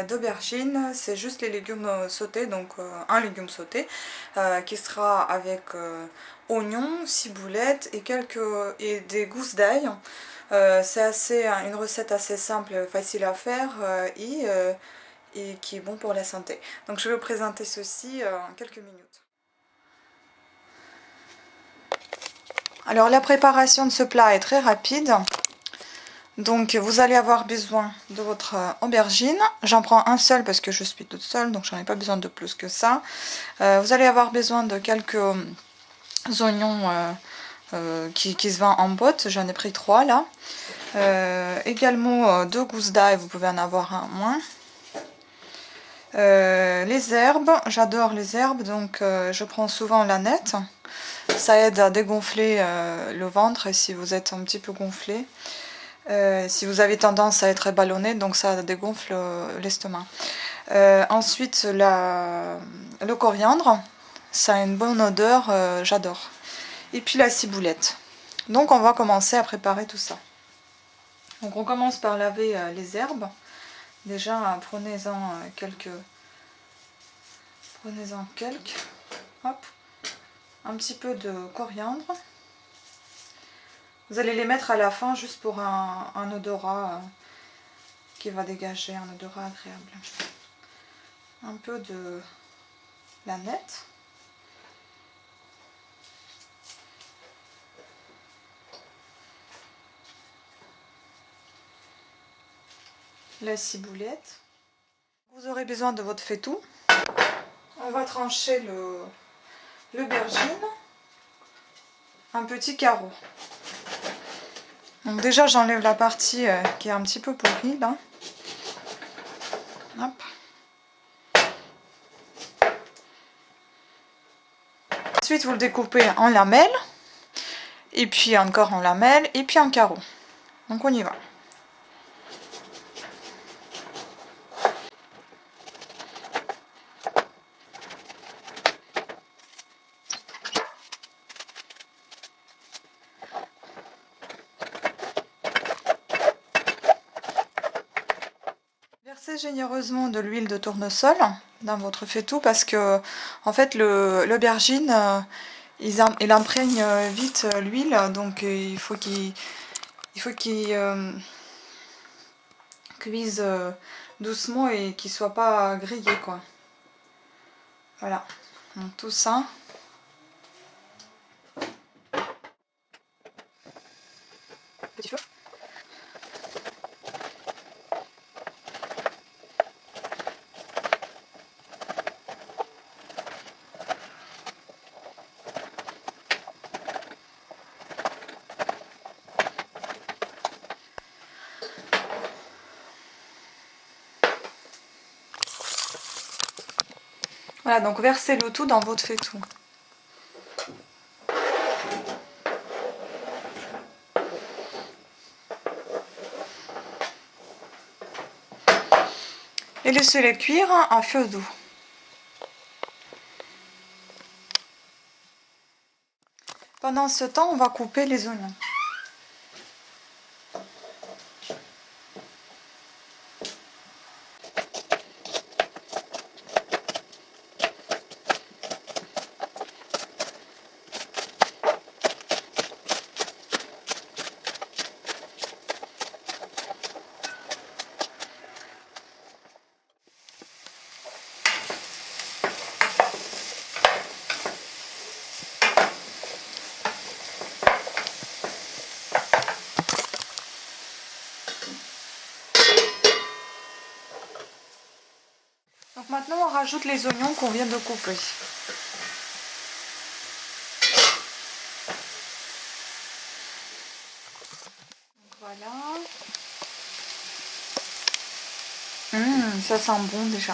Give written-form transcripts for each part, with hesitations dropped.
d'aubergines, c'est juste les légumes sautés, donc un légume sauté qui sera avec oignons, ciboulette et des gousses d'ail. C'est une recette assez simple, facile à faire et qui est bon pour la santé. Donc je vais vous présenter ceci en quelques minutes. Alors la préparation de ce plat est très rapide. Donc vous allez avoir besoin de votre aubergine. J'en prends un seul parce que je suis toute seule, donc j'en ai pas besoin de plus que ça. Vous allez avoir besoin de quelques oignons qui se vendent en botte. J'en ai pris 3 là. Également 2 gousses d'ail, vous pouvez en avoir un moins. Les herbes, j'adore les herbes, donc je prends souvent l'ânette. Ça aide à dégonfler le ventre si vous êtes un petit peu gonflé. Si vous avez tendance à être ballonné, donc ça dégonfle l'estomac. Ensuite, le coriandre, ça a une bonne odeur, j'adore. Et puis la ciboulette. Donc on va commencer à préparer tout ça. Donc on commence par laver les herbes. Déjà, prenez-en quelques. Hop. Un petit peu de coriandre. Vous allez les mettre à la fin juste pour un odorat qui va dégager, un odorat agréable. Un peu de l'ânette. La ciboulette. Vous aurez besoin de votre faitout. On va trancher l'aubergine en petits carreaux. Donc déjà j'enlève la partie qui est un petit peu pourrie là. Hop. Ensuite vous le découpez en lamelles, et puis encore en lamelles, et puis en carreaux. Donc on y va. Versez généreusement de l'huile de tournesol dans votre faitout parce que en fait l'aubergine il imprègne vite l'huile, donc il faut qu'il cuise doucement et qu'il soit pas grillé quoi. Voilà, donc tout ça. Petit feu. Voilà, donc versez le tout dans votre faitout. Et laissez-les cuire à feu doux. Pendant ce temps, on va couper les oignons. Donc maintenant on rajoute les oignons qu'on vient de couper. Donc voilà. Ça sent bon déjà.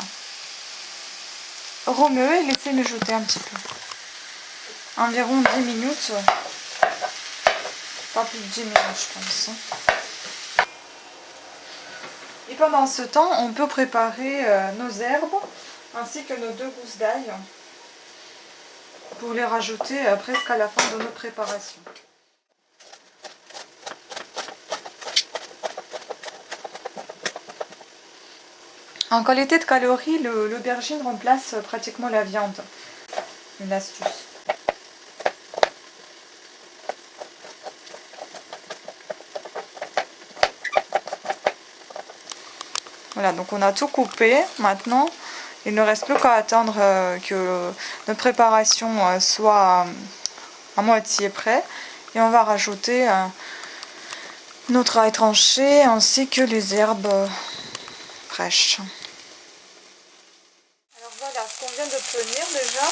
Remuez et laissez mijoter un petit peu. Environ 10 minutes. Pas plus de 10 minutes je pense. Et pendant ce temps, on peut préparer nos herbes ainsi que nos 2 gousses d'ail pour les rajouter presque à la fin de notre préparation. En qualité de calories, l'aubergine remplace pratiquement la viande. Une astuce. Voilà, donc on a tout coupé. Maintenant, il ne reste plus qu'à attendre que notre préparation soit à moitié prête. Et on va rajouter notre ail tranché ainsi que les herbes fraîches. Alors voilà ce qu'on vient d'obtenir déjà.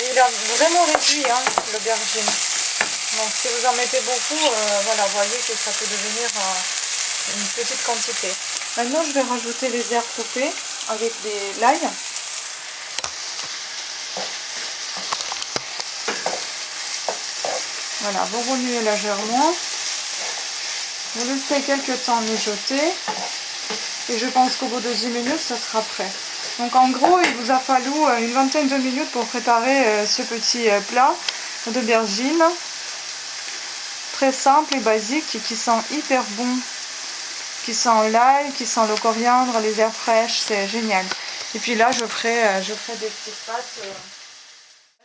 Et il a vraiment réduit l'aubergine. Donc si vous en mettez beaucoup, voilà, voyez que ça peut devenir une petite quantité. Maintenant je vais rajouter les herbes coupées avec l'ail. Voilà, vous remuez légèrement. Vous laissez quelques temps mijoter. Et je pense qu'au bout de 10 minutes, ça sera prêt. Donc en gros, il vous a fallu une vingtaine de minutes pour préparer ce petit plat d'aubergine. Très simple et basique et qui sent hyper bon. Qui sent l'ail, qui sent le coriandre, les herbes fraîches, c'est génial. Et puis là, je ferai des petites pâtes.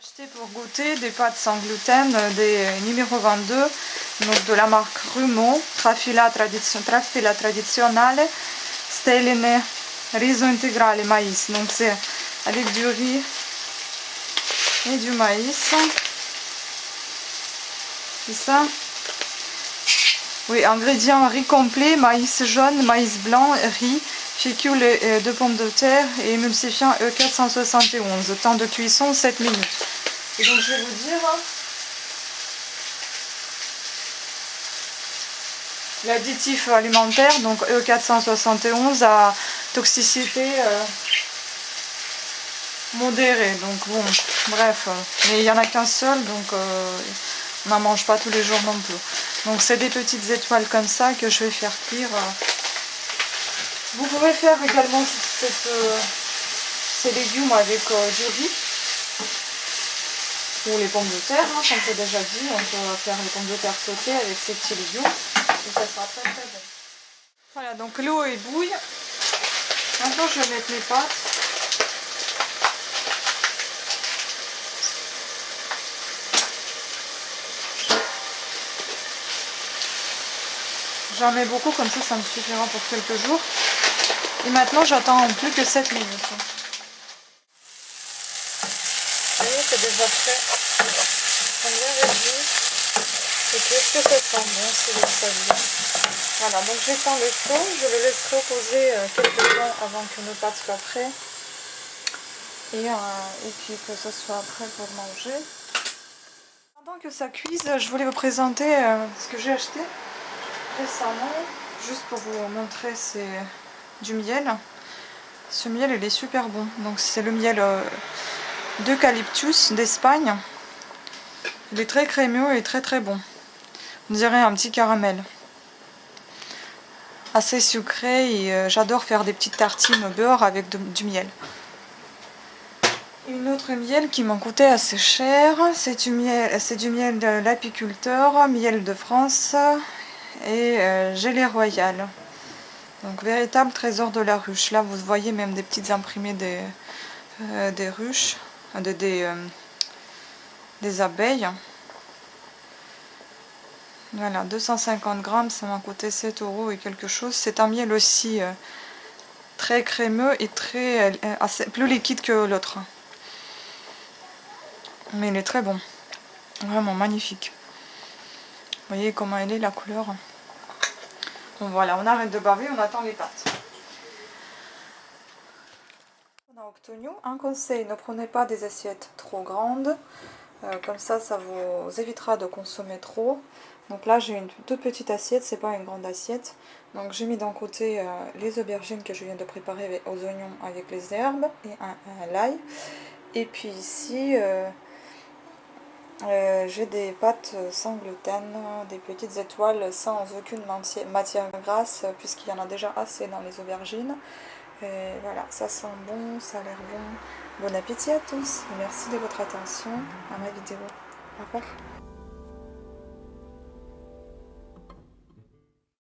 Acheté pour goûter des pâtes sans gluten, des numéro 22, donc de la marque Rummo, Trafila Tradizionale, Stelline Riso Integrale Maïs. Donc c'est avec du riz et du maïs. C'est ça. Oui, ingrédients: riz complet, maïs jaune, maïs blanc, riz, fécule de pommes de terre et émulsifiant E471. Temps de cuisson 7 minutes. Et donc je vais vous dire l'additif alimentaire, donc E471 à toxicité modérée. Donc bon, bref, mais il n'y en a qu'un seul, donc on n'en mange pas tous les jours non plus. Donc c'est des petites étoiles comme ça que je vais faire cuire. Vous pouvez faire également ces légumes avec du riz ou les pommes de terre, comme j'ai déjà dit. On peut faire les pommes de terre sautées avec ces petits légumes et ça sera très très bon. Voilà, donc l'eau ébouille. Maintenant je vais mettre mes pâtes. J'en mets beaucoup, comme ça me suffira pour quelques jours. Et maintenant j'attends plus que 7 minutes. Vous voyez, c'est déjà prêt. C'est bien réduit. Et qu'est-ce que ça sent bon, c'est le salut. Voilà, donc j'éteins le feu, je le laisse reposer quelques temps avant que nos pâtes soient prêtes. Et puis que ce soit prêt pour manger. Pendant que ça cuise, je voulais vous présenter ce que j'ai acheté récemment, juste pour vous montrer. C'est du miel. Ce miel, il est super bon. Donc c'est le miel d'eucalyptus d'Espagne. Il est très crémeux et très très bon. On dirait un petit caramel. Assez sucré et j'adore faire des petites tartines au beurre avec du miel. Une autre miel qui m'en coûtait assez cher, c'est du miel de l'apiculteur, miel de France et gelée royale. Donc véritable trésor de la ruche. Là vous voyez même des petites imprimées des ruches, des abeilles. Voilà, 250 grammes, ça m'a coûté 7 € et quelque chose. C'est un miel aussi très crémeux et plus liquide que l'autre. Mais il est très bon. Vraiment magnifique. Vous voyez comment elle est, la couleur. Bon voilà, on arrête de baver, on attend les pâtes. On a obtenu un conseil: ne prenez pas des assiettes trop grandes. Comme ça vous évitera de consommer trop. Donc là j'ai une toute petite assiette, c'est pas une grande assiette. Donc j'ai mis d'un côté les aubergines que je viens de préparer aux oignons avec les herbes et l'ail. Et puis ici j'ai des pâtes sans gluten, des petites étoiles sans aucune matière grasse, puisqu'il y en a déjà assez dans les aubergines. Et voilà, ça sent bon, ça a l'air bon. Bon appétit à tous et merci de votre attention à ma vidéo. Au revoir.